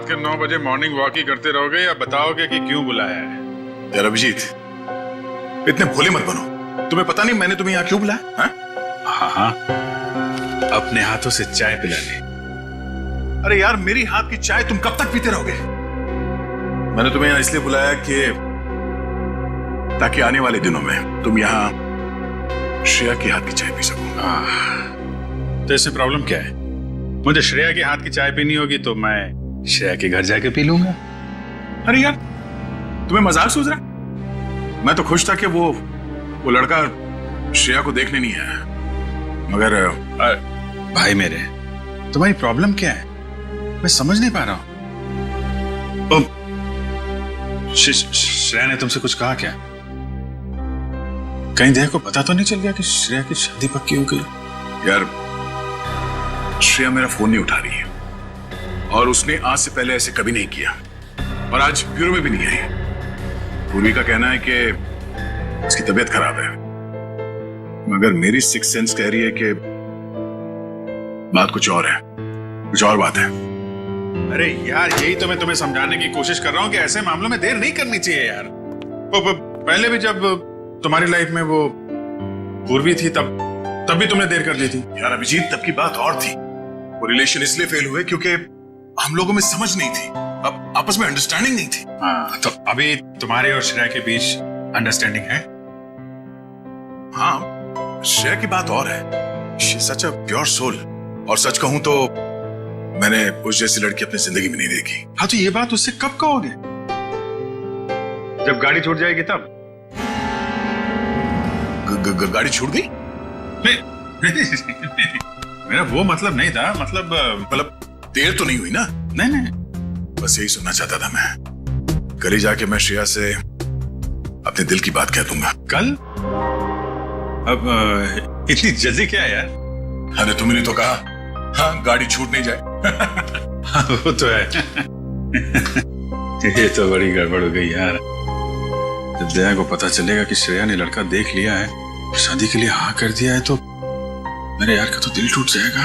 रात के 9 बजे मॉर्निंग वॉक ही करते रहोगे या बताओगे कि क्यों बुलाया है? यार अभिजीत, इतने भोले मत बनो। तुम्हें पता नहीं मैंने तुम्हें यहाँ क्यों बुलाया? हाँ, अपने हाथों से चाय पिलाने। अरे यार, मेरी हाथ की चाय तुम कब तक पीते रहोगे? मैंने तुम्हें यहाँ इसलिए बुलाया कि ताकि आने वाले दिनों में तुम यहाँ श्रेया के हाथ की चाय पी सको। तो इससे प्रॉब्लम क्या है? मुझे श्रेया के हाथ की चाय पीनी होगी तो मैं श्रेया के घर जाके पी लूंगा। अरे यार, तुम्हें मजाक सूझ रहा? मैं तो खुश था कि वो लड़का श्रेया को देखने नहीं आया, मगर भाई मेरे, तुम्हारी प्रॉब्लम क्या है? मैं समझ नहीं पा रहा हूं। श्रेया ने तुमसे कुछ कहा क्या? कहीं देह को पता तो नहीं चल गया कि श्रेया की शादी पक्की हो गई? यार, श्रेया मेरा फोन नहीं उठा रही है और उसने आज से पहले ऐसे कभी नहीं किया और आज ब्यूरो में भी नहीं आई। पूर्वी का कहना है कि उसकी तबीयत खराब है, मगर मेरी सिक्स सेंस कह रही है कि बात कुछ और है, कुछ और बात है। अरे यार, यही तो मैं तुम्हें समझाने की कोशिश कर रहा हूं कि ऐसे मामलों में देर नहीं करनी चाहिए यार। पहले भी जब तुम्हारी लाइफ में वो पूर्वी थी तब भी तुमने देर कर दी थी। यार अभिजीत, तब की बात और थी। वो रिलेशन इसलिए फेल हुए क्योंकि हम लोगों में समझ नहीं थी, अब आपस में अंडरस्टैंडिंग नहीं थी। हाँ, तो अभी तुम्हारे और श्रेया के बीच अंडरस्टैंडिंग है? हाँ, श्रेया की बात और है। She is such a pure soul, और सच कहूं तो मैंने उस जैसी लड़की अपनी जिंदगी में नहीं देखी। हाँ, तो ये बात उससे कब कहोगे? जब गाड़ी छूट जाएगी तब? गाड़ी छूट गई? नहीं, मेरा वो मतलब नहीं था। मतलब देर तो नहीं हुई ना? नहीं, बस यही सुनना चाहता था मैं। कल ही जाके मैं श्रेया से अपने दिल की बात कह दूंगा। कल? अब इतनी जल्दी क्या है यार? अरे तुमने तो कहा हाँ, गाड़ी छूट नहीं जाए। हाँ, वो तो है। ये तो बड़ी गड़बड़ हो गई यार। जब दया को पता चलेगा कि श्रेया ने लड़का देख लिया है, शादी के लिए हाँ कर दिया है, तो मेरे यार का तो दिल टूट जाएगा।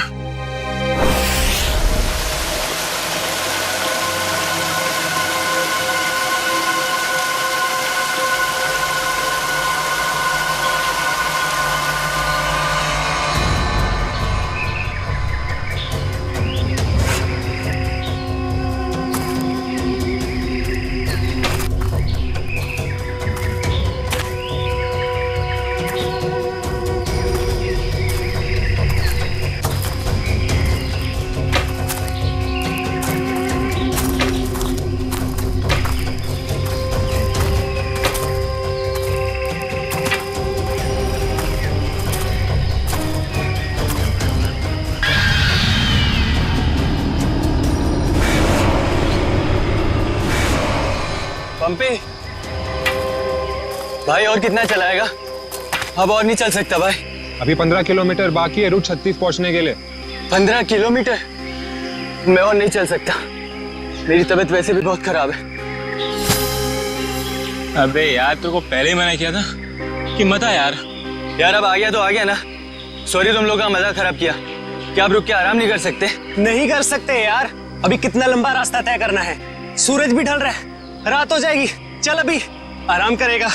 पंपी भाई, और कितना चलाएगा? अब और नहीं चल सकता भाई। अभी 15 किलोमीटर बाकी है रूट 36 पहुंचने के लिए। 15 किलोमीटर? मैं और नहीं चल सकता, मेरी तबीयत वैसे भी बहुत खराब है। अबे यार, तेरे को पहले ही मना किया था कि मत आ यार। यार अब आ गया तो आ गया ना। सॉरी, तुम लोग का मजा खराब किया। क्या आप रुक के आराम नहीं कर सकते? नहीं कर सकते यार, अभी कितना लंबा रास्ता तय करना है। सूरज भी ढल रहा है, रात हो जाएगी। चल अभी आराम करेगा।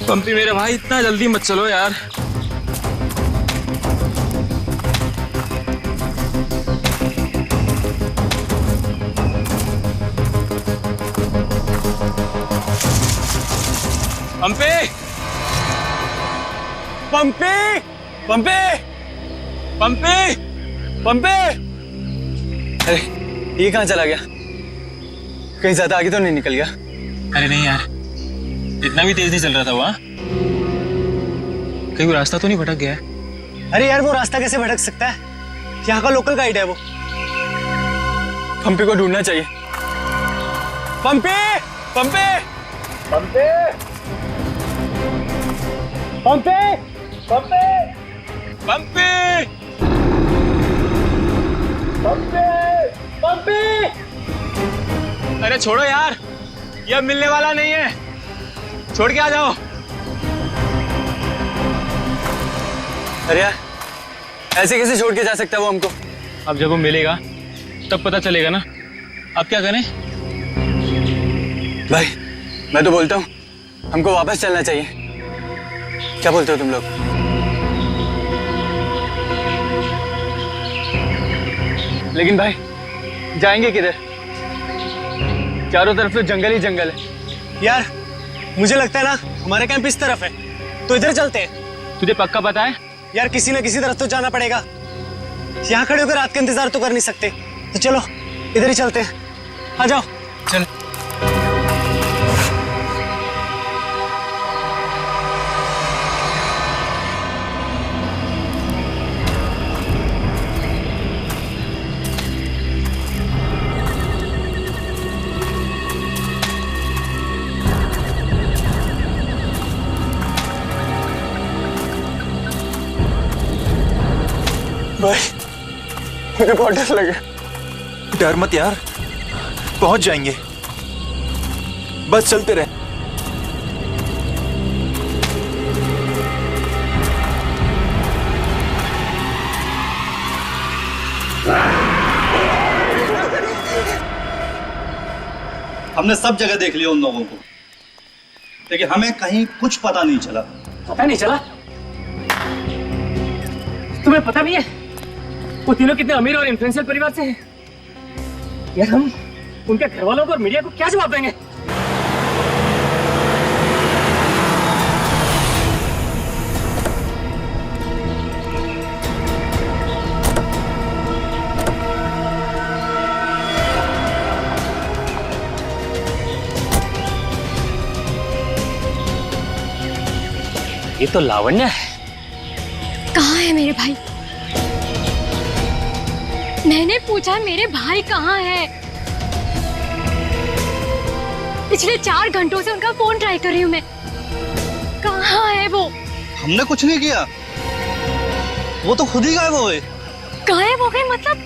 पंपी मेरे भाई, इतना जल्दी मत चलो यार। पंपी पंपी पंपी पंपी पंपी। अरे ये कहाँ चला गया? कहीं ज्यादा आगे तो नहीं निकल गया? अरे नहीं यार, इतना भी तेज नहीं चल रहा था वहाँ। कहीं वो रास्ता तो नहीं भटक गया है? अरे यार वो रास्ता कैसे भटक सकता है? यहाँ का लोकल गाइड है वो। पंपी को ढूंढना चाहिए। पंपी, पंपी, पंपी, पंपी, पंपी, पंपी! पंपी, पंपी। अरे छोड़ो यार, ये अब मिलने वाला नहीं है। छोड़ के आ जाओ। अरे यार, ऐसे कैसे छोड़ के जा सकता है वो हमको? अब जब वो मिलेगा तब पता चलेगा ना। अब क्या करें? भाई, मैं तो बोलता हूँ हमको वापस चलना चाहिए। क्या बोलते हो तुम लोग? लेकिन भाई, जाएंगे किधर? चारों तरफ तो जंगल ही जंगल है। यार मुझे लगता है ना हमारे कैंप इस तरफ है, तो इधर चलते हैं। तुझे पक्का पता है? यार किसी ना किसी तरफ तो जाना पड़ेगा। यहाँ खड़े होकर रात का इंतजार तो कर नहीं सकते, तो चलो इधर ही चलते हैं। आ जाओ। चल। भाई, मुझे बहुत डर लगा। डर मत यार, पहुंच जाएंगे, बस चलते रहे। हमने सब जगह देख लिया उन लोगों को, लेकिन हमें कहीं कुछ पता नहीं चला। पता नहीं चला? तुम्हें पता भी है वो तीनों कितने अमीर और इन्फ्लुएंशियल परिवार से हैं? यार हम उनके घर वालों को और मीडिया को क्या जवाब देंगे? ये तो लावण्य है। कहाँ है मेरे भाई? मैंने पूछा मेरे भाई कहाँ है? पिछले 4 घंटों से उनका फोन ट्राई कर रही हूँ मैं। कहाँ है वो? हमने कुछ नहीं किया, वो तो खुद ही गायब हो गए। गायब हो गए मतलब?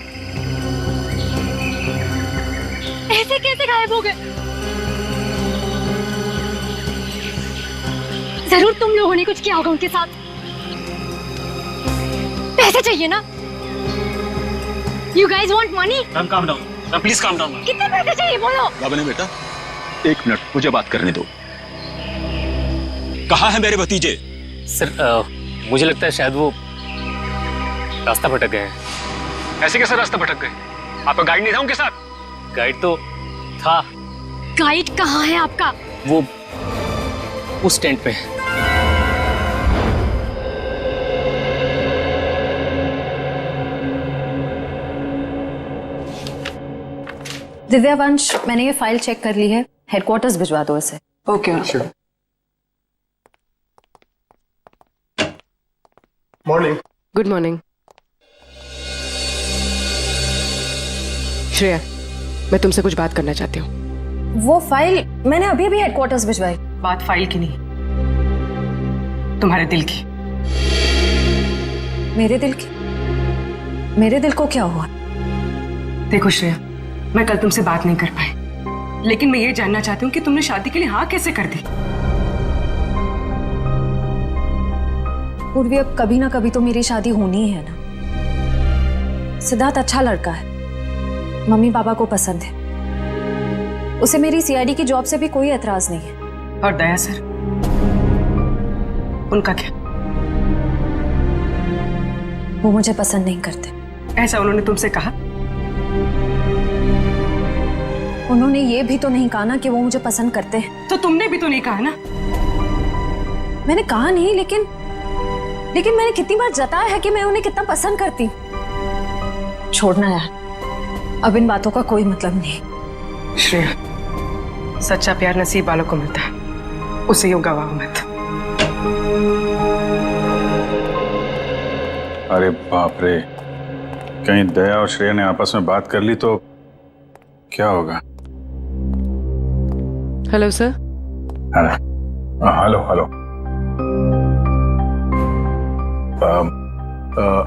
ऐसे कैसे गायब हो गए? जरूर तुम लोगों ने कुछ किया होगा उनके साथ। पैसे चाहिए ना? You guys want money? Calm down. Please calm down. कितने पैसे चाहिए बोलो? बाबा बेटा, 1 मिनट मुझे बात करने दो। कहाँ है मेरे भतीजे? सर मुझे लगता है शायद वो रास्ता भटक गए हैं। ऐसे कैसे रास्ता भटक गए? आपका गाइड नहीं था उनके साथ? गाइड तो था। गाइड कहाँ है आपका? वो उस टेंट पे है। दिव्यावंश, मैंने ये फाइल चेक कर ली है, हेडक्वार्टर्स भिजवा दो इसे। Okay. Morning. Good morning. Shreya, मैं तुमसे कुछ बात करना चाहती हूँ। वो फाइल मैंने अभी अभी हेडक्वार्टर्स भिजवाई। बात फाइल की नहीं, तुम्हारे दिल की। मेरे दिल की? मेरे दिल को क्या हुआ? देखो श्रेया, मैं कल तुमसे बात नहीं कर पाई, लेकिन मैं ये जानना चाहती हूँ कि तुमने शादी के लिए हाँ कैसे कर दी? पूर्वी, अब कभी ना कभी तो मेरी शादी होनी ही है ना। सिद्धार्थ अच्छा लड़का है, मम्मी पापा को पसंद है, उसे मेरी सीआईडी की जॉब से भी कोई एतराज नहीं है। और दया सर, उनका क्या? वो मुझे पसंद नहीं करते। ऐसा उन्होंने तुमसे कहा? उन्होंने ये भी तो नहीं कहा ना कि वो मुझे पसंद करते हैं। तो तुमने भी तो नहीं कहा ना? मैंने कहा नहीं, लेकिन मैंने कितनी बार जताया है कि मैं उन्हें कितना पसंद करती हूँ। छोड़ना यार, अब इन बातों का कोई मतलब नहीं। श्रेया, सच्चा प्यार नसीब वालों को मिलता है, उसे यूं गवाओ मत। अरे बाप रे, कहीं दया और श्रेया ने आपस में बात कर ली तो क्या होगा? Hello sir. Hello hello.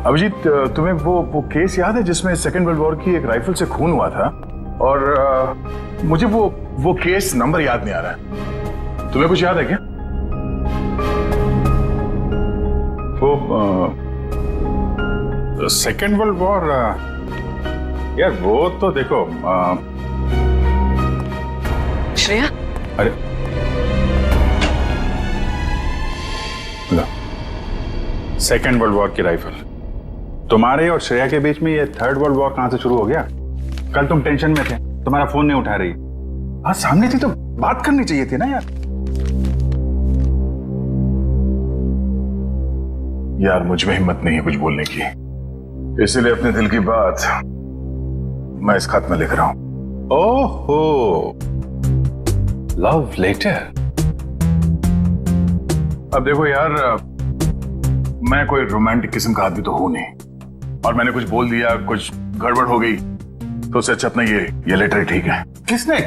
Abhijit, तुम्हें वो केस याद है जिसमें सेकेंड वर्ल्ड वॉर की एक राइफल से खून हुआ था? और मुझे वो केस नंबर याद नहीं आ रहा है। तुम्हें कुछ याद है क्या? वो सेकेंड वर्ल्ड वॉर, यार वो तो देखो श्रेया। अरे लो, सेकेंड वर्ल्ड वॉर की राइफल। तुम्हारे और श्रेया के बीच में ये थर्ड वर्ल्ड वॉर कहां से शुरू हो गया? कल तुम टेंशन में थे, तुम्हारा फोन नहीं उठा रही। हाँ, सामने थी तो बात करनी चाहिए थी ना यार। यार मुझ में हिम्मत नहीं है कुछ बोलने की, इसीलिए अपने दिल की बात मैं इस खत में लिख रहा हूं। ओहो, लव लेटर। अब देखो यार, मैं कोई रोमांटिक किस्म का आदमी तो हूं नहीं, और मैंने कुछ बोल दिया, कुछ गड़बड़ हो गई तो उससे अच्छा अपना ये लेटर ही ठीक है।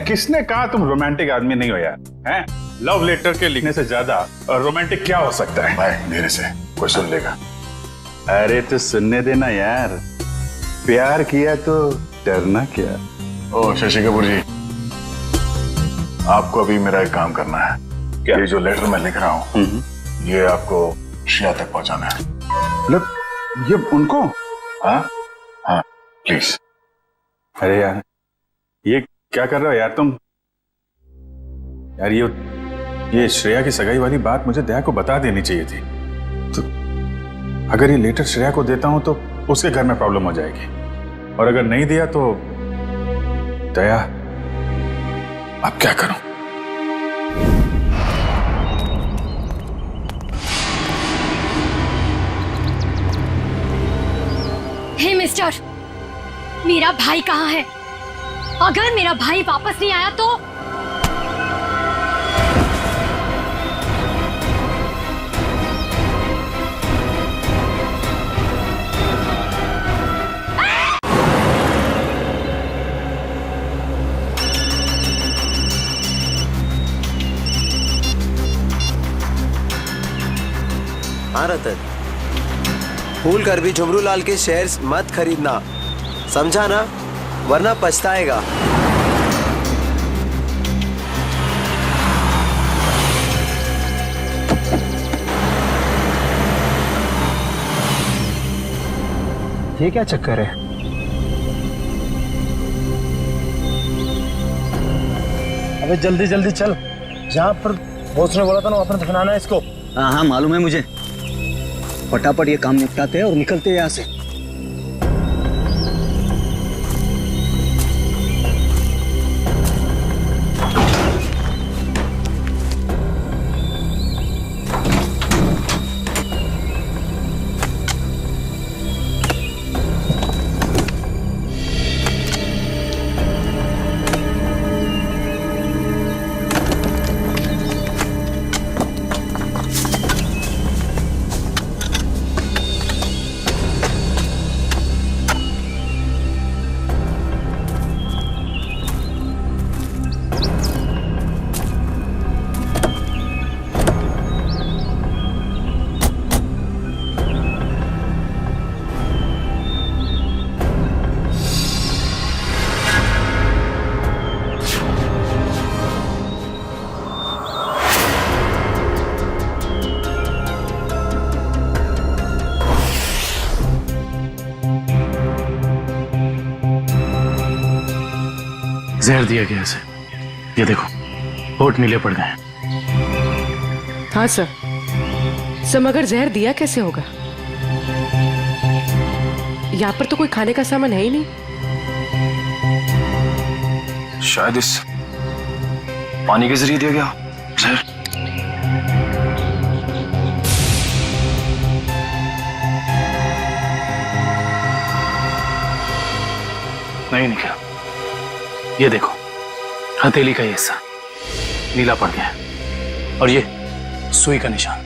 किसने कहा तुम रोमांटिक आदमी नहीं हो यार? हैं? लव लेटर के लिखने से ज्यादा रोमांटिक क्या हो सकता है? भाई धीरे से, कोई सुन लेगा। अरे तो सुनने देना यार, प्यार किया तो डरना क्या। ओ शशि कपूर जी, आपको अभी मेरा एक काम करना है। क्या? ये जो लेटर मैं लिख रहा हूँ ये आपको श्रेया तक पहुंचाना है। मतलब ये उनको? हाँ हाँ प्लीज। अरे यार ये क्या कर रहे हो यार तुम? यार ये श्रेया की सगाई वाली बात मुझे दया को बता देनी चाहिए थी। तो अगर ये लेटर श्रेया को देता हूं तो उसके घर में प्रॉब्लम हो जाएगी, और अगर नहीं दिया तो दया, अब क्या करूं? हे मिस्टर, मेरा भाई कहाँ है? अगर मेरा भाई वापस नहीं आया तो हाँ रतन, भूल कर भी झुमरू लाल के शेयर्स मत खरीदना, समझा ना? वरना पछताएगा। ये क्या चक्कर है? अबे जल्दी जल्दी चल, जहाँ पर बॉस ने बोला था ना वहाँ पर दफनाना है इसको। हाँ हाँ मालूम है मुझे, फटाफट ये काम निपटाते हैं और निकलते हैं यहाँ से। जहर दिया गया इसे, ये देखो होठ नीले पड़ गए। हाँ सर, मगर जहर दिया कैसे होगा? यहाँ पर तो कोई खाने का सामान है ही नहीं। शायद इस पानी के जरिए दिया गया जहर। नहीं निकला, ये देखो हथेली का हिस्सा नीला पड़ गया। और ये सुई का निशान।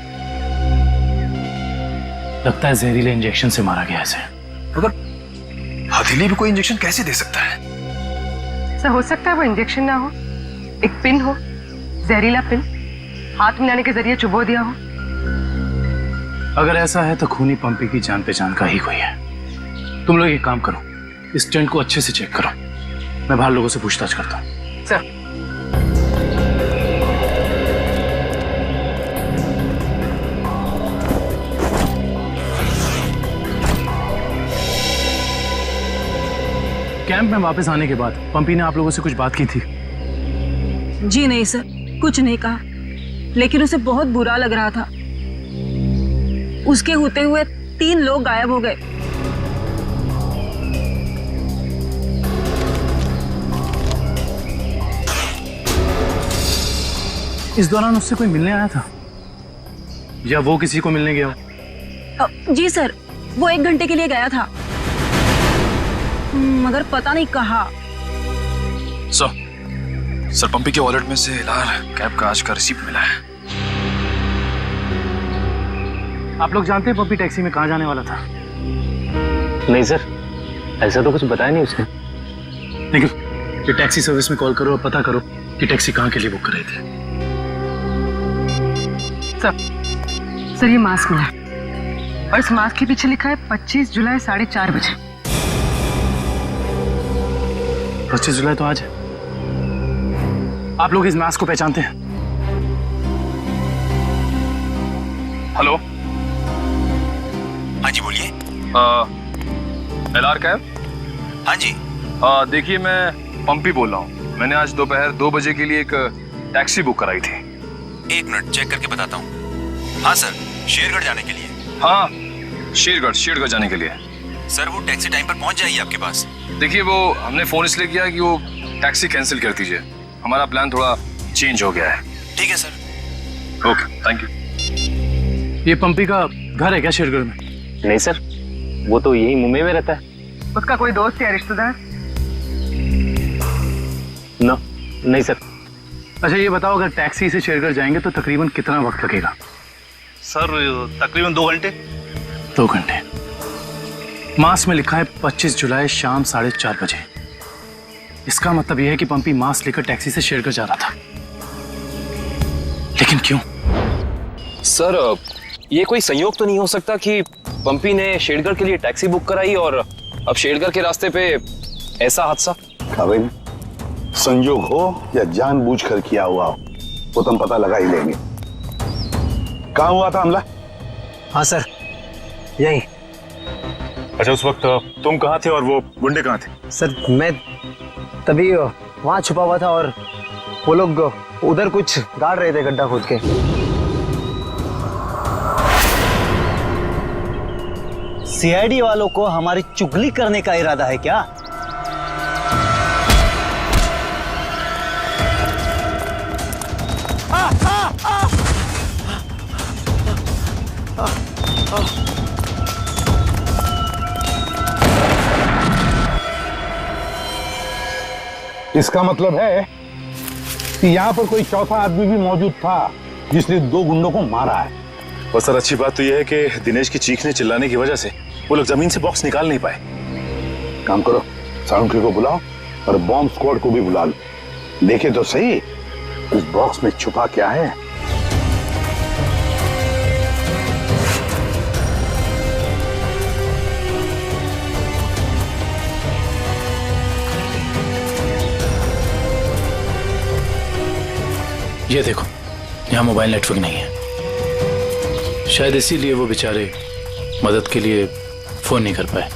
लगता है जहरीले इंजेक्शन से मारा गया इसे। मगर हथेली भी कोई इंजेक्शन कैसे दे सकता है? सर हो सकता है वो इंजेक्शन ना हो, एक पिन हो, जहरीला पिन हाथ मिलाने के जरिए चुबो दिया हो। अगर ऐसा है तो खूनी पंपी की जान पहचान का ही कोई है। तुम लोग एक काम करो, इस टेंट को अच्छे से चेक करो, मैं बाहर लोगों से पूछताछ करता हूँ। सर कैंप में वापस आने के बाद पंपी ने आप लोगों से कुछ बात की थी? जी नहीं सर, कुछ नहीं कहा, लेकिन उसे बहुत बुरा लग रहा था। उसके होते हुए 3 लोग गायब हो गए। इस दौरान उससे कोई मिलने आया था या वो किसी को मिलने गया हो? जी सर, वो 1 घंटे के लिए गया था, मगर पता नहीं कहाँ। सर पंपी के वॉलेट में से एलआर कैब का आज का रिसीप्ट मिला है। आप लोग जानते हैं पंपी टैक्सी में कहाँ जाने वाला था? नहीं सर, ऐसा तो कुछ बताया नहीं उसने। लेकिन ये टैक्सी सर्विस में कॉल करो और पता करो कि टैक्सी कहाँ के लिए बुक कर रही थी। सर ये मास्क मिला और इस मास्क के पीछे लिखा है 25 जुलाई 4:30 बजे। 25 जुलाई तो आज है। आप लोग इस मास्क को पहचानते हैं? हेलो, हाँ जी बोलिए। LR cab? हाँ जी। देखिए मैं पंपी बोल रहा हूँ। मैंने आज दोपहर 2 बजे के लिए एक टैक्सी बुक कराई थी। 1 मिनट चेक करके बताता हूँ। हाँ सर, शेरगढ़ जाने के लिए। हाँ, शेरगढ़ जाने के लिए। सर वो टैक्सी टाइम पर पहुँच जाएगी आपके पास। देखिए वो हमने फोन इसलिए किया कि वो टैक्सी कैंसिल कर दीजिए, हमारा प्लान थोड़ा चेंज हो गया है। ठीक है सर। Okay, thank you. ये पंपी का घर है क्या शेरगढ़ में? नहीं सर, वो तो यही मुंबई में रहता है। उसका कोई दोस्त या रिश्तेदार? नो, नहीं सर। अच्छा ये बताओ, अगर टैक्सी से शेरगढ़ जाएंगे तो तकरीबन कितना वक्त लगेगा? सर तकरीबन 2 घंटे। 2 घंटे। मास में लिखा है 25 जुलाई शाम 4:30 बजे। इसका मतलब यह है कि पंपी मास लेकर टैक्सी से शेरगढ़ जा रहा था। लेकिन क्यों? सर ये कोई संयोग तो नहीं हो सकता कि पंपी ने शेरगढ़ के लिए टैक्सी बुक कराई और अब शेरगढ़ के रास्ते पे ऐसा हादसा? भाई संयोग हो या जानबूझकर किया हुआ हो वो तो हम पता लगा ही लेंगे। कहाँ हुआ था हमला? हाँ सर, यही। अच्छा उस वक्त तुम कहाँ थे और वो गुंडे कहाँ थे? सर मैं तभी वहां छुपा हुआ था और वो लोग उधर कुछ गाड़ रहे थे गड्ढा खोद के। सीआईडी वालों को हमारी चुगली करने का इरादा है क्या? इसका मतलब है कि यहाँ पर कोई चौथा आदमी भी मौजूद था जिसने 2 गुंडों को मारा है। और सर अच्छी बात तो यह है कि दिनेश की चीखने चिल्लाने की वजह से वो लोग जमीन से बॉक्स निकाल नहीं पाए। काम करो, साउंड्री को बुलाओ और बॉम्ब स्क्वाड को भी बुला लो। देखे तो सही इस बॉक्स में छुपा क्या है। ये देखो, यहाँ मोबाइल नेटवर्क नहीं है। शायद इसीलिए वो बेचारे मदद के लिए फोन नहीं कर पाए।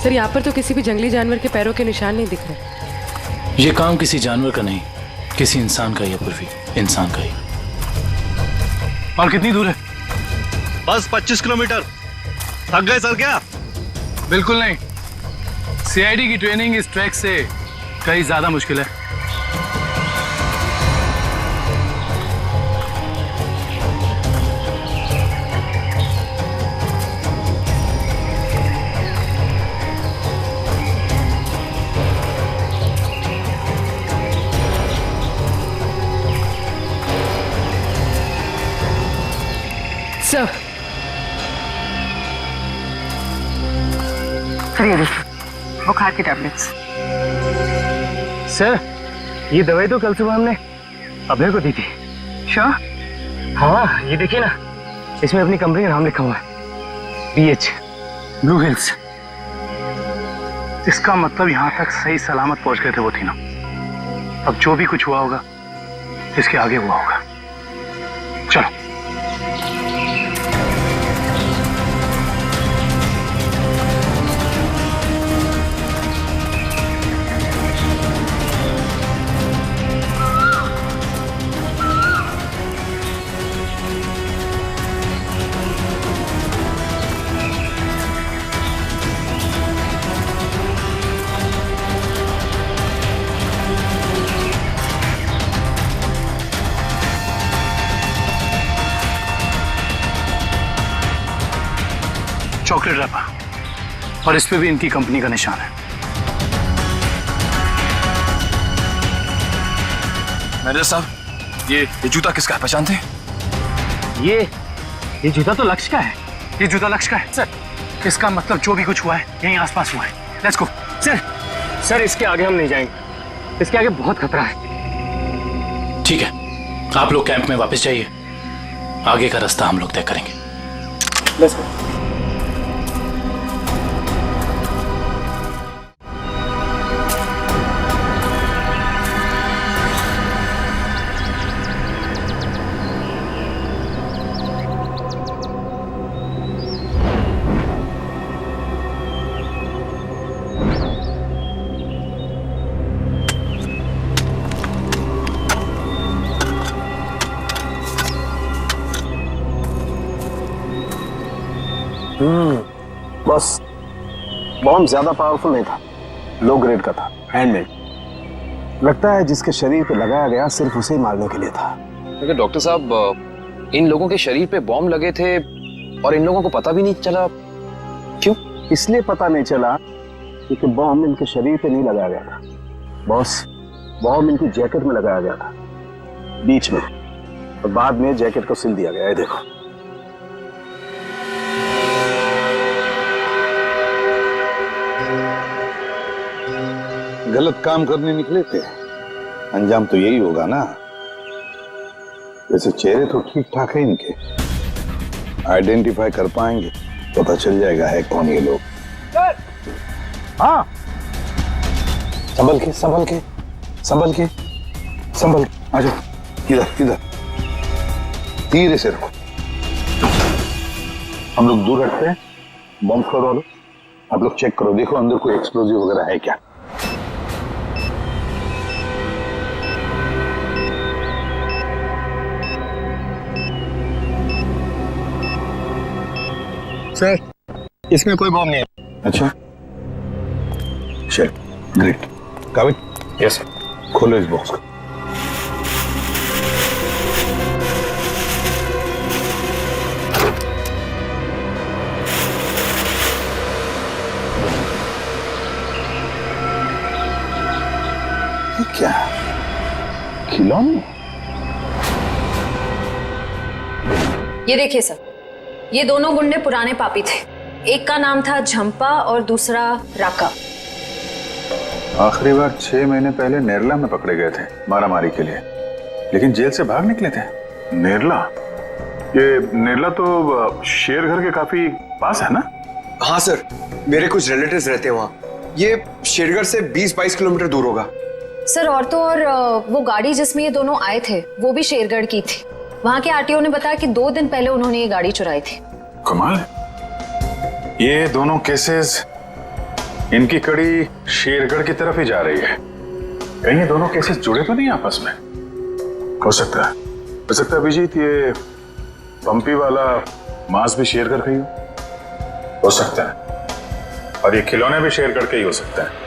सर यहाँ पर तो किसी भी जंगली जानवर के पैरों के निशान नहीं दिख रहे। ये काम किसी जानवर का नहीं, किसी इंसान का ही है पूर्वी, इंसान का ही। और कितनी दूर है? बस 25 किलोमीटर। थक गए सर क्या? बिल्कुल नहीं, सीआईडी की ट्रेनिंग इस ट्रैक से कहीं ज्यादा मुश्किल है। सर ये देखिए बुखार की टैबलेट्स। सर ये दवाई तो कल सुबह हमने अभय को दी थी। श्योर? हाँ ये देखिए ना, इसमें अपनी कंपनी का नाम लिखा हुआ है, BH ब्लू हिल्स। इसका मतलब यहाँ तक सही सलामत पहुंच गए थे वो तीनों। अब जो भी कुछ हुआ होगा इसके आगे हुआ होगा। चलो। चॉकलेट रैपर और इस पे भी इनकी कंपनी का निशान है। मैनेजर साहब, ये जूता किसका है, पहचानते हैं? ये जूता तो लक्ष्य का है। ये जूता लक्ष्य का है सर। इसका मतलब जो भी कुछ हुआ है यहीं आसपास हुआ है। Let's go. सर इसके आगे हम नहीं जाएंगे, इसके आगे बहुत खतरा है। ठीक है, आप लोग कैंप में वापस जाइए, आगे का रास्ता हम लोग तय करेंगे। Let's go. बस बॉम्ब ज्यादा पावरफुल नहीं था, लो ग्रेड का था, हैंडमेड। लगता है जिसके शरीर पे लगाया गया सिर्फ उसे ही मारने के लिए था। लेकिन डॉक्टर साहब, इन लोगों के शरीर पे बॉम्ब लगे थे और इन लोगों को पता भी नहीं चला। क्यों? इसलिए पता नहीं चला क्योंकि बॉम्ब इनके शरीर पे नहीं लगाया गया था बॉस, बॉम्ब इनकी जैकेट में लगाया गया था बीच में, और बाद में जैकेट को सिल दिया गया है। देखो गलत काम करने निकले थे, अंजाम तो यही होगा ना। वैसे चेहरे तो ठीक ठाक है इनके, आइडेंटिफाई कर पाएंगे, पता चल जाएगा है कौन ये लोग। हाँ, संभल के संभल के संभल के संभल के, आ जाओ इधर इधर, धीरे से रखो। हम लोग दूर हटते हैं, बॉम्ब स्क्वाड वालों आप लोग चेक करो, देखो अंदर कोई एक्सप्लोजिव वगैरह है क्या। सर इसमें कोई बॉम्ब नहीं है। अच्छा चल, ग्रेट। काबिल? Yes sir. खोलो इस बॉक्स को। ये क्या, खिलौने? ये देखिए सर, ये दोनों गुंडे पुराने पापी थे। एक का नाम था झंपा और दूसरा राका। आखिरी बार 6 महीने पहले नेरला में पकड़े गए थे मारामारी के लिए, लेकिन जेल से भाग निकले थे। नेरला? ये नेरला तो शेरघर के काफी पास है ना? हाँ सर, मेरे कुछ रिलेटिव्स रहते हैं वहाँ। ये शेरगढ़ से 20-22 किलोमीटर दूर होगा। सर और तो और वो गाड़ी जिसमें ये दोनों आए थे वो भी शेरगढ़ की थी। वहाँ के आरटीओ ने बताया कि 2 दिन पहले उन्होंने ये गाड़ी चुराई थी। कमाल है। ये दोनों केसेस, इनकी कड़ी शेरगढ़ की तरफ ही जा रही है। कहीं ये दोनों केसेस जुड़े तो नहीं आपस में? हो सकता है, हो सकता है अभिजीत ये पंपी वाला मांस भी शेरगढ़ का ही हो सकता है, और ये खिलौने भी शेरगढ़ के ही हो सकता है।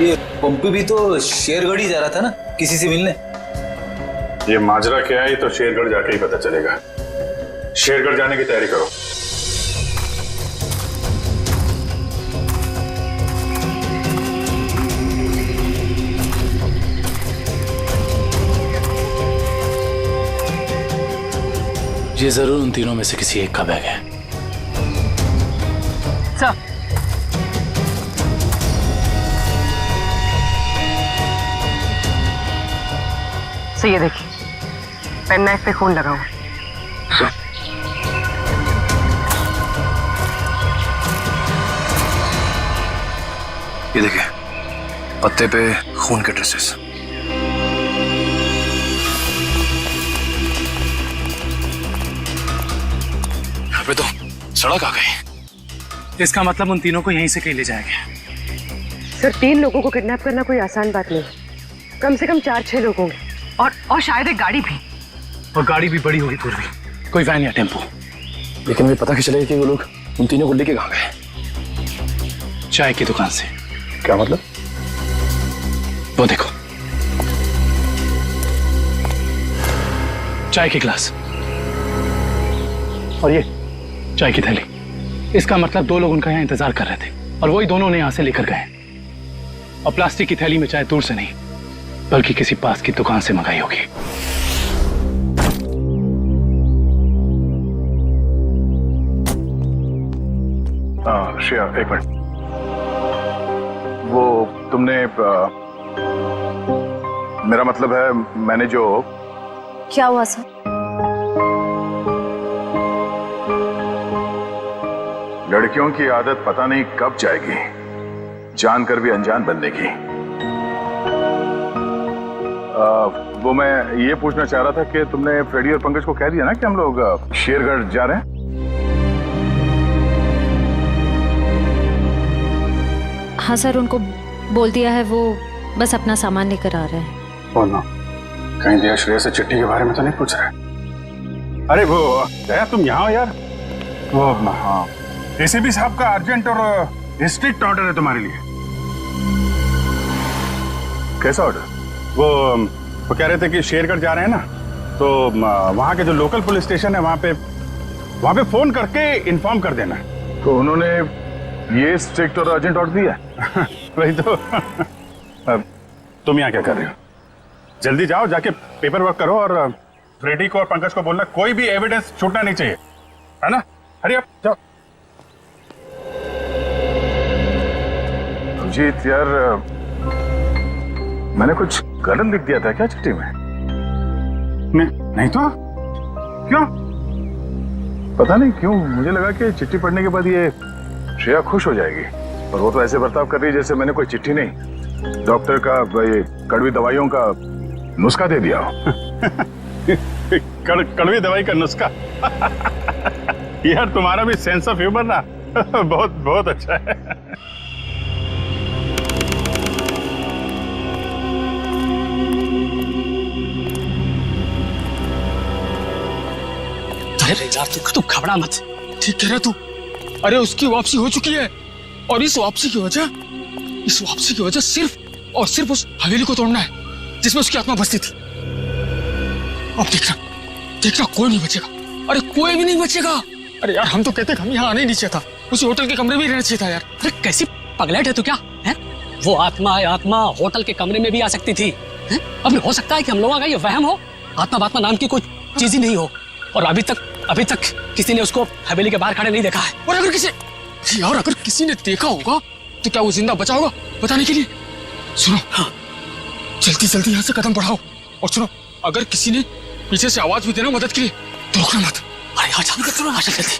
ये पंपी भी तो शेरगढ़ ही जा रहा था ना किसी से मिलने। ये माजरा क्या है तो शेरगढ़ जाके ही पता चलेगा। शेरगढ़ जाने की तैयारी करो। ये जरूर उन तीनों में से किसी एक का बैग है। सर सर ये देखिए, पेन नाइफ पे खून लगा हुआ। ये देखिए, पत्ते पे खून के ट्रेसेस। यहाँ पे तो सड़क आ गई। इसका मतलब उन तीनों को यहीं से कहीं ले जाएंगे। सर 3 लोगों को किडनैप करना कोई आसान बात नहीं। कम से कम 4-6 लोग होंगे और शायद एक गाड़ी भी। और गाड़ी भी बड़ी होगी पूर्वी, कोई वैन या टेम्पो। लेकिन मुझे पता कैसे चलेगा कि वो लोग उन तीनों को लेके कहाँ गए? चाय की दुकान से। क्या मतलब? वो देखो, चाय के ग्लास और ये चाय की थैली। इसका मतलब 2 लोग उनका यहाँ इंतजार कर रहे थे और वही दोनों ने यहाँ से लेकर गए। और प्लास्टिक की थैली में चाय दूर से नहीं बल्कि किसी पास की दुकान से मंगाई होगी। श्रेया, एक मिनट। वो तुमने मेरा मतलब है, मैंने जो। क्या हुआ सर? लड़कियों की आदत पता नहीं कब जाएगी, जानकर भी अनजान बनने की। वो मैं ये पूछना चाह रहा था कि तुमने फ्रेडी और पंकज को कह दिया ना कि हम लोग शेरगढ़ जा रहे हैं? हाँ सर, उनको बोल दिया है, वो बस अपना सामान लेकर आ रहे हैं। बोलना, कहीं दिया श्रेया से चिट्ठी के बारे में तो नहीं पूछ रहे? अरे वो दया, तुम यहाँ हो यार। वो हाँ, एसीपी साहब का अर्जेंट और स्ट्रिक्ट ऑर्डर है तुम्हारे लिए। कैसा ऑर्डर? वो कह रहे थे कि शेरगढ़ जा रहे हैं ना, तो वहाँ के जो लोकल पुलिस स्टेशन है वहाँ पे फोन करके इन्फॉर्म कर देना। तो उन्होंने ये स्ट्रिक्ट और अर्जेंट ऑर्डर दिया? वही तो। अब तुम यहाँ क्या कर रहे हो? जल्दी जाओ, जाके पेपर वर्क करो और फ्रेडी को और पंकज को बोलना कोई भी एविडेंस छूटना नहीं चाहिए, है ना? हरी अप, जाओ। अभिजीत यार, मैंने कुछ गलत लिख दिया था क्या चिट्ठी में? नहीं तो क्यों? पता नहीं क्यों मुझे लगा कि चिट्ठी पढ़ने के बाद ये श्रेया खुश हो जाएगी, पर वो तो ऐसे बर्ताव कर रही है जैसे मैंने कोई चिट्ठी नहीं, डॉक्टर का ये कड़वी दवाइयों का नुस्खा दे दिया हो। कड़वी दवाई का नुस्खा। यार तुम्हारा भी सेंस ऑफ ह्यूमर ना बहुत बहुत अच्छा है। अरे यार तू घबरा मत, ठीक कह रहा तू। अरे उसकी वापसी हो चुकी है और इस वापसी की वजह सिर्फ और सिर्फ उस हवेली को तोड़ना है जिसमें उसकी आत्मा बसती थी। अब देखना कोई नहीं बचेगा। अरे कोई भी नहीं बचेगा। अरे यार हम तो कहते हम यहाँ आने नहीं चाहिए था, उसी होटल के कमरे में रहना चाहिए था यार। अरे कैसी पगलेट है तू क्या है? वो आत्मा होटल के कमरे में भी आ सकती थी। अब हो सकता है कि हम लोगों का ये वहम हो, आत्मा नाम की कोई चीज ही नहीं हो। और अभी तक किसी ने उसको हवेली के बाहर खड़े नहीं देखा है। और अगर किसी ने देखा होगा तो क्या वो जिंदा बचा होगा बताने के लिए? सुनो, हाँ, जल्दी यहाँ से कदम बढ़ाओ। और सुनो, अगर किसी ने पीछे से आवाज भी देना मदद के लिए तो रोकना मत। अरे यहाँ जाने का, सुनो जल्दी।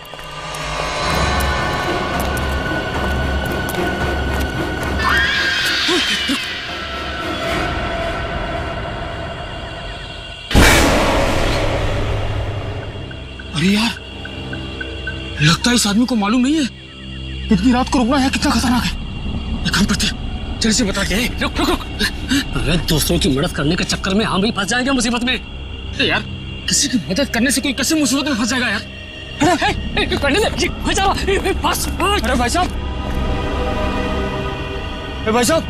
अरे यार, लगता है इस आदमी को मालूम नहीं है इतनी रात को रुकना है कितना खतरनाक है। एक काम करते, जल्दी से बता के। रुक। अरे दोस्तों की मदद करने के चक्कर में हम भी फंस जाएंगे मुसीबत में। यार किसी की मदद करने से कोई कैसे मुसीबत में फंस जाएगा यार? अरे भाई साहब,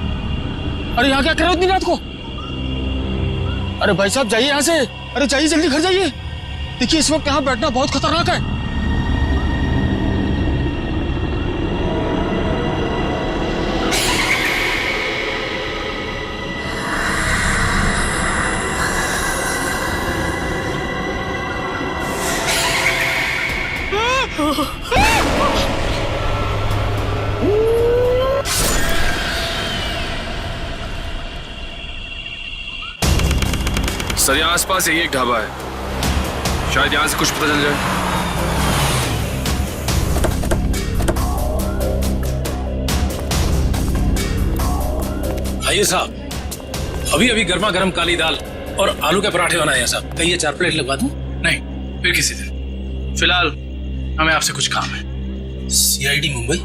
अरे यहाँ क्या कर रहे हो इतनी रात को? अरे भाई साहब जाइए यहाँ से। अरे जाइए, जल्दी घर जाइए। देखिए इस वक्त यहाँ बैठना बहुत खतरनाक है। सर यहाँ आसपास यही एक ढाबा है, शायद यहाँ से कुछ पता चल जाए। आइए साहब, अभी अभी गर्मा गर्म काली दाल और आलू के पराठे बनाए हैं साहब। कहिए 4 प्लेट लगवा दूं? नहीं, फिर किसी दिन। फिलहाल हमें आपसे कुछ काम है। सीआईडी मुंबई।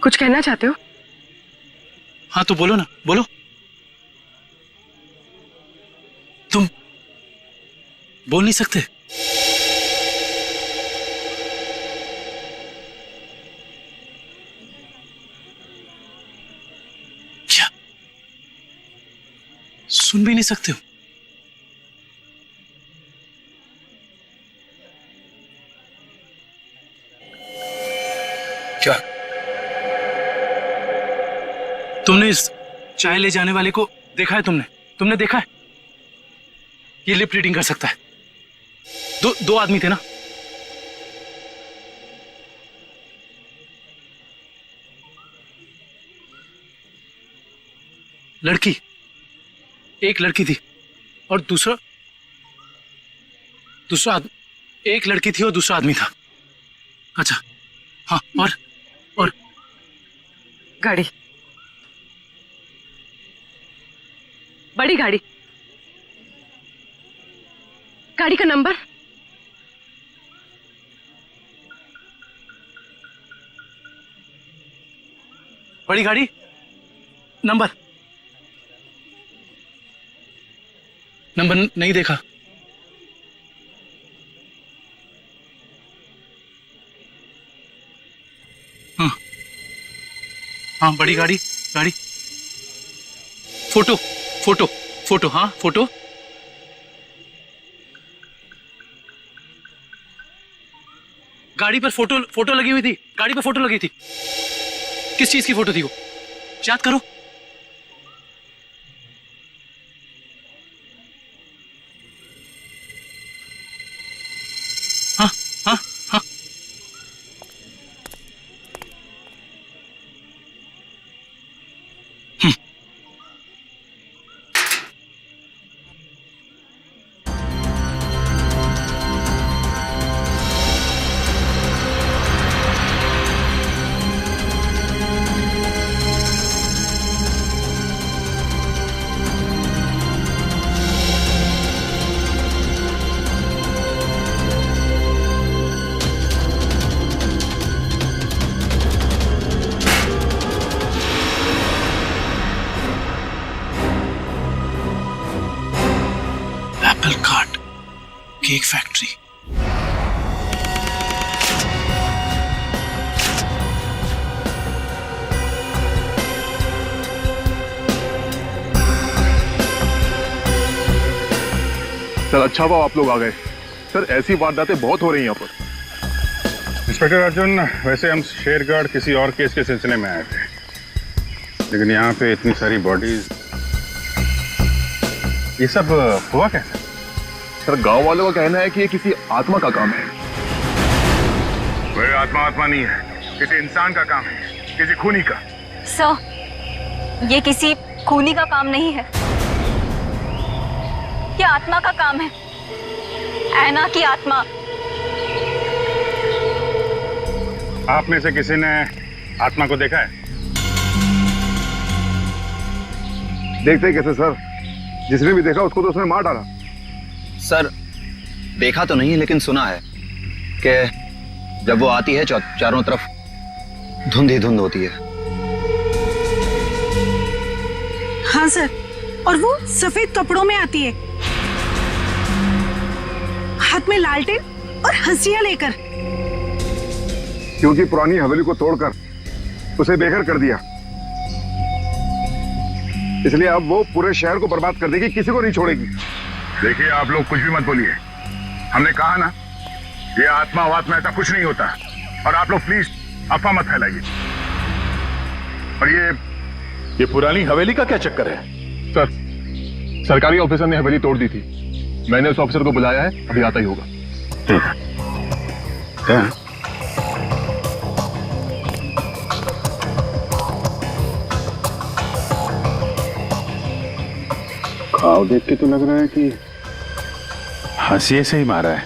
कुछ कहना चाहते हो? हाँ तो बोलो ना, बोलो। तुम बोल नहीं सकते? क्या सुन भी नहीं सकते हो? क्या तुमने इस चाय ले जाने वाले को देखा है? तुमने देखा है? ये लिप रीडिंग कर सकता है। दो आदमी थे ना? लड़की, एक लड़की थी और दूसरा एक लड़की थी और दूसरा आदमी था। अच्छा हाँ, और गाड़ी, बड़ी गाड़ी, गाड़ी का नंबर? बड़ी गाड़ी, नंबर नहीं देखा। हाँ बड़ी गाड़ी, फोटो, हाँ फोटो। गाड़ी पर फोटो लगी हुई थी, गाड़ी पर फोटो लगी थी। किस चीज की फोटो थी वो? याद करो। हाँ हाँ हाँ, Apple cart, cake factory. Sir अच्छा हुआ आप लोग आ गए। सर ऐसी वारदातें बहुत हो रही हैं यहाँ पर। इंस्पेक्टर अर्जुन, वैसे हम शेरगढ़ किसी और केस के सिलसिले में आए थे, लेकिन यहाँ पे इतनी सारी बॉडीज, ये सब हुआ कैसे? सर गांव वालों का कहना है कि ये किसी आत्मा का काम है। वह आत्मा नहीं है, किसी इंसान का काम है, किसी खूनी का। सर, ये किसी खूनी का काम नहीं है, ये आत्मा का काम है, ऐना की आत्मा। आप में से किसी ने आत्मा को देखा है? देखते कैसे सर, जिसने भी देखा उसको तो उसने मार डाला। सर देखा तो नहीं, लेकिन सुना है कि जब वो आती है चारों तरफ धुंध ही धुंध होती है। हाँ सर, और वो सफेद कपड़ों में आती है, हाथ में लालटेन और हंसिया लेकर। क्योंकि पुरानी हवेली को तोड़कर उसे बेघर कर दिया। इसलिए अब वो पूरे शहर को बर्बाद कर देगी, किसी को नहीं छोड़ेगी। देखिए आप लोग कुछ भी मत बोलिए, हमने कहा ना ये आत्मा वात्मा ऐसा कुछ नहीं होता। और आप लोग प्लीज अफवाह मत फैलाइए। और ये पुरानी हवेली का क्या चक्कर है? सर, सरकारी ऑफिसर ने हवेली तोड़ दी थी। मैंने उस ऑफिसर को बुलाया है, अभी आता ही होगा। क्या? घाव देख के तो लग रहा है कि हाशिए से ही मारा है।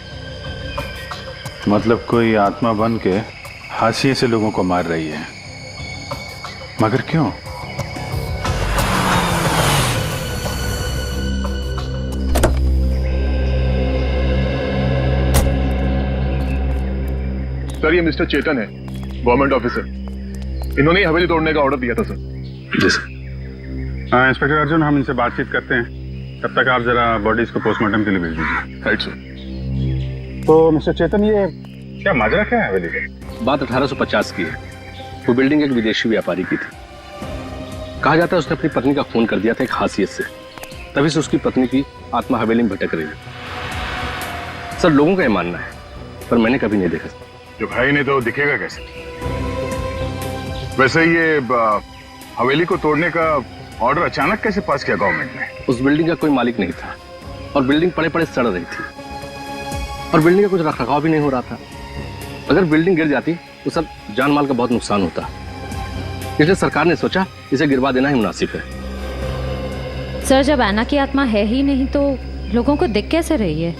मतलब कोई आत्मा बन के हाशिए से लोगों को मार रही है, मगर क्यों? सर, ये मिस्टर चेतन है, गवर्नमेंट ऑफिसर। इन्होंने ही हवेली तोड़ने का ऑर्डर दिया था सर। हाँ इंस्पेक्टर अर्जुन, हम इनसे बातचीत करते हैं, तब तक आप जरा बॉडीज को पोस्टमार्टम के लिए भेज दीजिए। Right sir. तो मिस्टर चेतन, ये क्या माजरा क्या है हवेली का? बात 1850 की है। वो बिल्डिंग एक विदेशी व्यापारी की थी। कहा जाता है उसने अपनी पत्नी का खून कर दिया था एक हाशियत से, तभी से उसकी पत्नी की आत्मा हवेली में भटक रही है। सर, लोगों का ये मानना है, पर मैंने कभी नहीं देखा। जो भाई ने तो दिखेगा कैसे? वैसे ये हवेली को तोड़ने का ऑर्डर अचानक कैसे पास किया गवर्नमेंट ने? उस बिल्डिंग का कोई मालिक नहीं था और बिल्डिंग पड़े पड़े सड़ रही थी और बिल्डिंग का कुछ रखरखाव भी नहीं हो रहा था। अगर बिल्डिंग गिर जाती तो सर जान माल का बहुत नुकसान होता, इसलिए सरकार ने सोचा इसे गिरवा देना ही मुनासिब है। सर, जब ऐना की आत्मा है ही नहीं तो लोगों को दिख कैसे रही है?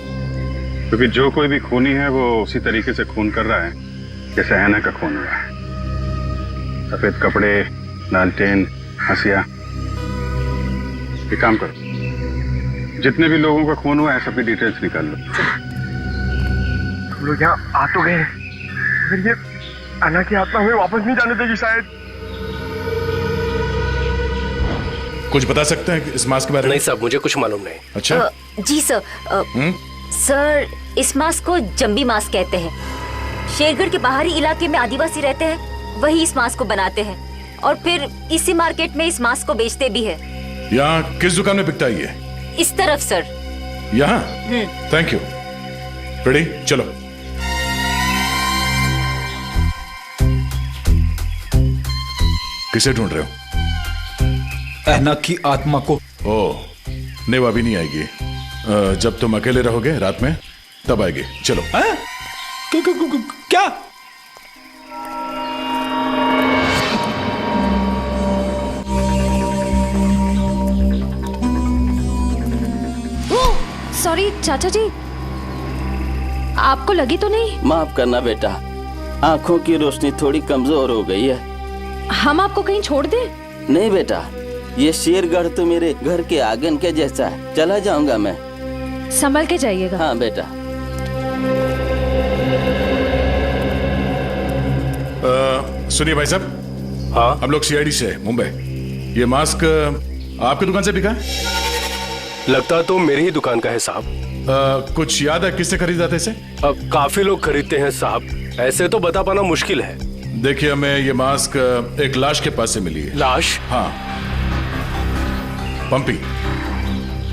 क्योंकि जो कोई भी खूनी है वो उसी तरीके से खून कर रहा है जैसे ऐना का खून हुआ है। सफेद कपड़े, लालटेन, हंसिया। एक काम करो, जितने भी लोगों का खून हुआ है सबकी डिटेल्स निकाल लो। हम लोग यहाँ आ तो गए, फिर ये अन्ना की आत्मा हमें वापस नहीं जाने देगी शायद। कुछ बता सकते हैं इस मास्क के बारे में? नहीं साहब, मुझे कुछ मालूम नहीं। अच्छा। जी सर। सर, इस मास्क को जंबी मास्क कहते हैं। शेरगढ़ के बाहरी इलाके में आदिवासी रहते हैं, वही इस मास्क को बनाते हैं और फिर इसी मार्केट में इस मास्क को बेचते भी है। यहाँ किस दुकान में बिकता है ये? इस तरफ सर। यहाँ? Thank you. रेडी, चलो। किसे ढूंढ रहे हो? ऐना की आत्मा को। ओह, नहीं वो अभी नहीं आएगी। जब तुम अकेले रहोगे रात में तब आएगी। चलो। क्या? सॉरी चाचा जी, आपको लगी तो नहीं? माफ करना बेटा, आंखों की रोशनी थोड़ी कमजोर हो गई है। हम आपको कहीं छोड़ दें? नहीं बेटा, ये शेरगढ़ तो मेरे घर के आंगन के जैसा है। चला जाऊंगा मैं। संभल के जाइएगा। हाँ बेटा। सुनिए भाई साहब। हाँ, हम लोग सीआईडी से मुंबई। ये मास्क आपकी दुकान से बिका है? लगता तो मेरी ही दुकान का है साहब। कुछ याद है किससे खरीदा था इसे? काफी लोग खरीदते हैं साहब, ऐसे तो बता पाना मुश्किल है। देखिए, हमें ये मास्क एक लाश के पास से मिली है। लाश? हाँ, पंपी।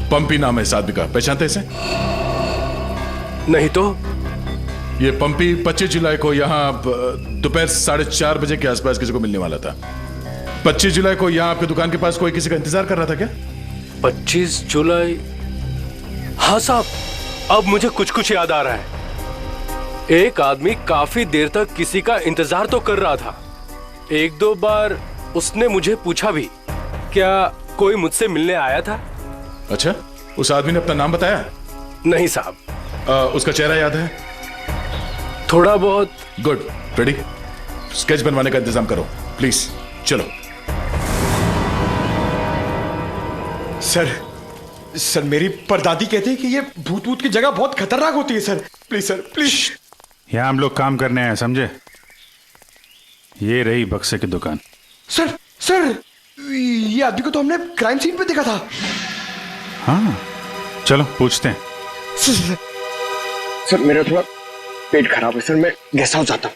पंपी नाम है इस आदमी का, पहचानते इसे? नहीं तो। ये पंपी 25 जुलाई को यहाँ दोपहर 4:30 बजे के आसपास किसी को मिलने वाला था। 25 जुलाई को यहाँ आपकी दुकान के पास कोई किसी का इंतजार कर रहा था क्या? 25 जुलाई? हाँ साहब, अब मुझे कुछ कुछ याद आ रहा है। एक आदमी काफी देर तक किसी का इंतजार तो कर रहा था। एक दो बार उसने मुझे पूछा भी, क्या कोई मुझसे मिलने आया था? अच्छा, उस आदमी ने अपना नाम बताया? नहीं साहब। उसका चेहरा याद है? थोड़ा बहुत। गुड। रेडी? स्केच बनवाने का इंतजाम करो प्लीज। चलो। सर मेरी परदादी कहती है कि ये भूत भूत की जगह बहुत खतरनाक होती है सर। Please sir, please. यहाँ हम लोग काम करने आए, समझे? ये रही बक्से की दुकान। सर ये आदमी को तो हमने क्राइम सीन पे देखा था। हाँ, चलो पूछते हैं। सर मेरा थोड़ा पेट खराब है सर, मैं गेस्ट हाउस जाता हूँ।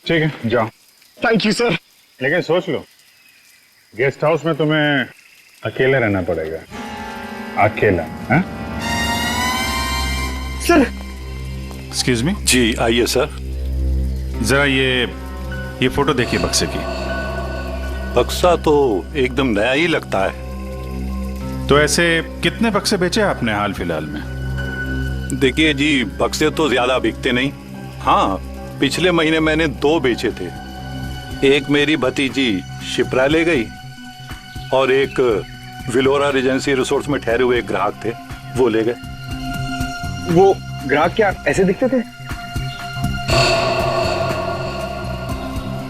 ठीक है, जाओ। Thank you sir. लेकिन सोच लो, गेस्ट हाउस में तुम्हें अकेले रहना पड़ेगा, अकेला। हाँ? सर। Excuse me. जी आइए सर। जरा ये फोटो देखिए बक्से की। बक्सा तो एकदम नया ही लगता है। तो ऐसे कितने बक्से बेचे आपने हाल फिलहाल में? देखिए जी, बक्से तो ज्यादा बिकते नहीं। हाँ, पिछले महीने मैंने 2 बेचे थे। एक मेरी भतीजी शिप्रा ले गई और एक विलोरा रेजेंसी रिसोर्ट्स में ठहरे हुए एक ग्राहक थे, वो ले गए। वो ग्राहक क्या ऐसे दिखते थे?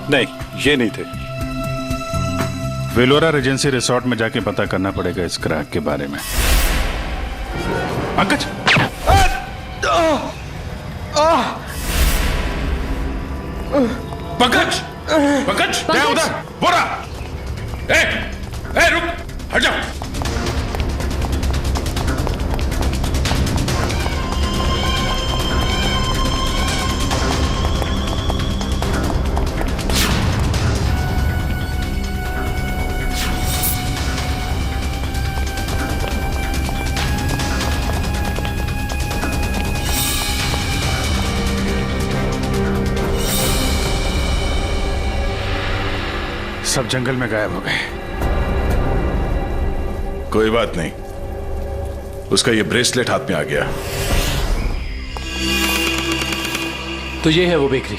नहीं, ये नहीं थे। विलोरा रेजेंसी रिसोर्ट में जाके पता करना पड़ेगा इस ग्राहक के बारे में। पंकज! पंकज! पंकज! क्या उधर? बोरा! ए, रुक! हट जाओ! सब जंगल में गायब हो गए। कोई बात नहीं, उसका ये ब्रेसलेट हाथ में आ गया। तो ये है वो बेकरी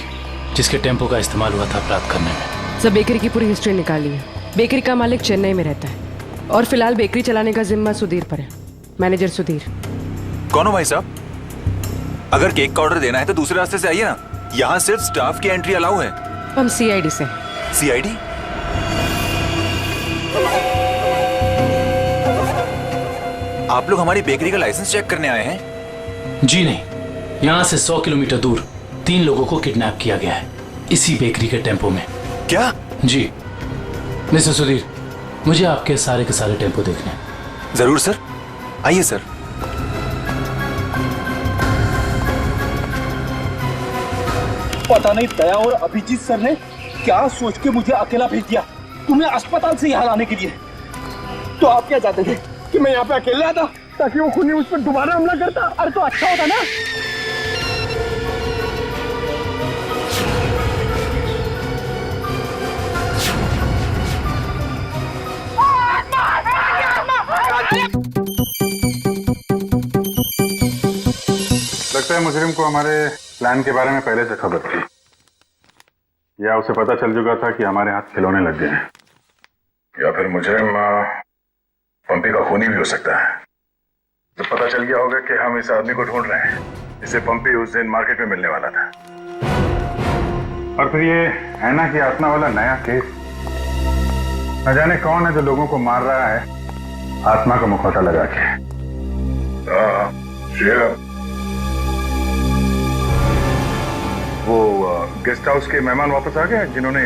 जिसके टेम्पो का इस्तेमाल हुआ था अपराध करने में। सब बेकरी की पूरी हिस्ट्री निकाली है। बेकरी का मालिक चेन्नई में रहता है और फिलहाल बेकरी चलाने का जिम्मा सुधीर पर है। मैनेजर सुधीर। कौन हो भाई साहब? अगर केक का ऑर्डर देना है तो दूसरे रास्ते से आइए ना, यहाँ सिर्फ स्टाफ की एंट्री अलाउ है। हम सीआईडी से। सीआईडी? आप लोग हमारी बेकरी का लाइसेंस चेक करने आए हैं? जी नहीं, यहाँ से 100 किलोमीटर दूर 3 लोगों को किडनैप किया गया है, इसी बेकरी के टेम्पो में। क्या? जी मिस्टर सुधीर, मुझे आपके सारे के सारे टेम्पो देखने हैं। जरूर सर, आइए सर। पता नहीं दया और अभिजीत सर ने क्या सोच के मुझे अकेला भेज दिया तुम्हें अस्पताल से यहाँ लाने के लिए। तो आप क्या चाहते थे कि मैं यहाँ पे अकेले आता ताकि वो खूनी उस पर दोबारा हमला करता? अरे तो अच्छा होता ना। लगता है मुजरिम को हमारे प्लान के बारे में पहले से खबर थी, या उसे पता चल चुका था कि हमारे हाथ खिलौने लग गए हैं, या फिर मुजरिम पंपी का खूनी भी हो सकता है। तो पता चल गया होगा कि हम इस आदमी को ढूंढ रहे हैं, इसे पंपी उस दिन मार्केट में मिलने वाला था। और फिर ये है ना कि आत्मा वाला नया केस, न जाने कौन है जो लोगों को मार रहा है आत्मा का मुखौटा लगा के। वो गेस्ट हाउस के मेहमान वापस आ गए जिन्होंने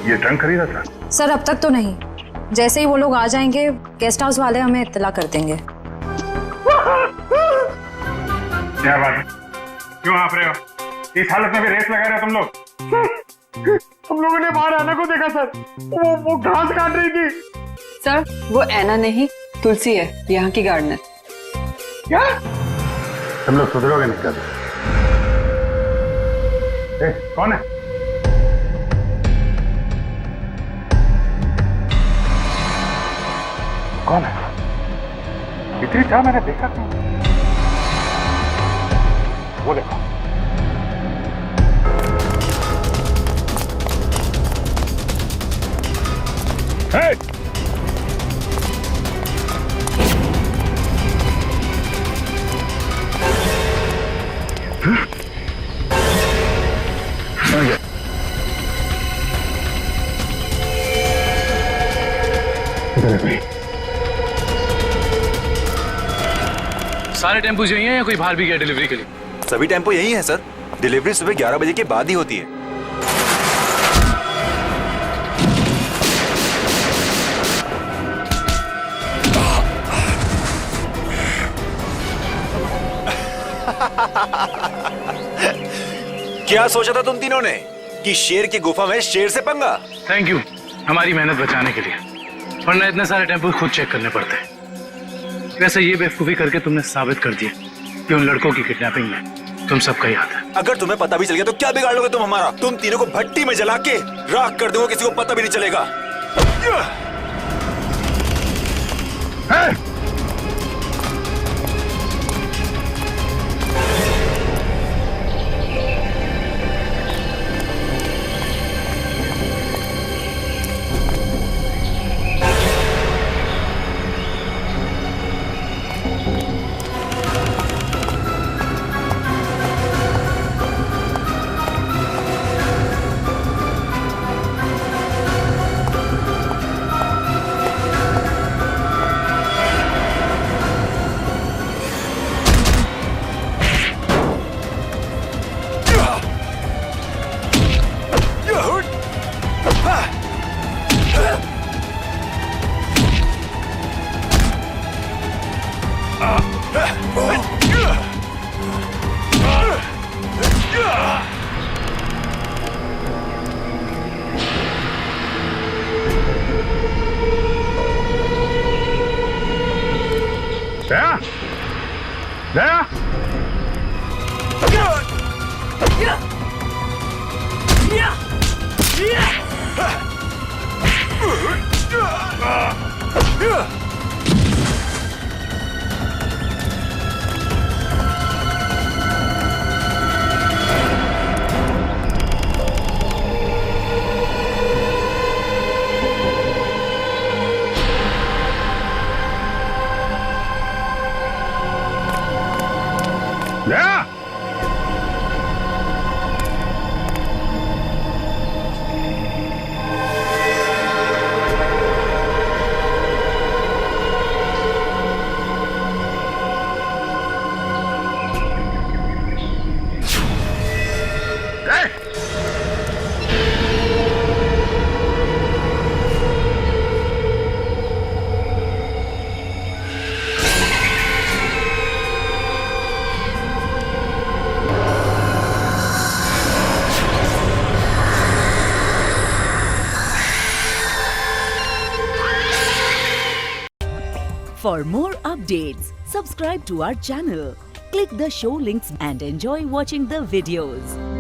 ये ट्रंक खरीदा था? सर अब तक तो नहीं, जैसे ही वो लोग आ जाएंगे गेस्ट हाउस वाले हमें इत्तला कर देंगे। क्या बात है, क्यों आप रहे हो? इस हालत में भी रेस लगा रहे हो तुम लोग? हम लोगों ने बाहर आना को देखा सर, वो घास काट रही थी। सर वो ऐना नहीं तुलसी है, यहाँ की गार्डनर। क्या? तुम लोग सुधरोगे नहीं कभी। कौन है? कौन है? इतनी चाह मैंने देखा क्यों? वो देखो। Hey! सारे टेम्पो यही हैं या कोई बाहर भी गया डिलीवरी के लिए? सभी टेम्पो यही है सर। डिलीवरी सुबह 11 बजे के बाद ही होती है। क्या सोचा था तुम तीनों ने कि शेर की गुफा में शेर से पंगा? थैंक यू हमारी मेहनत बचाने के लिए। वरना इतने सारे टेम्पो खुद चेक करने पड़ते हैं। वैसे ये बेवकूफी करके तुमने साबित कर दिया कि उन लड़कों की किडनैपिंग में तुम सबका ही हाथ है। अगर तुम्हें पता भी चल गया तो क्या बिगाड़ लोगे तुम हमारा? तुम तीनों को भट्टी में जला के राख कर दोगे, किसी को पता भी नहीं चलेगा। For more updates, subscribe to our channel, click the show links and enjoy watching the videos.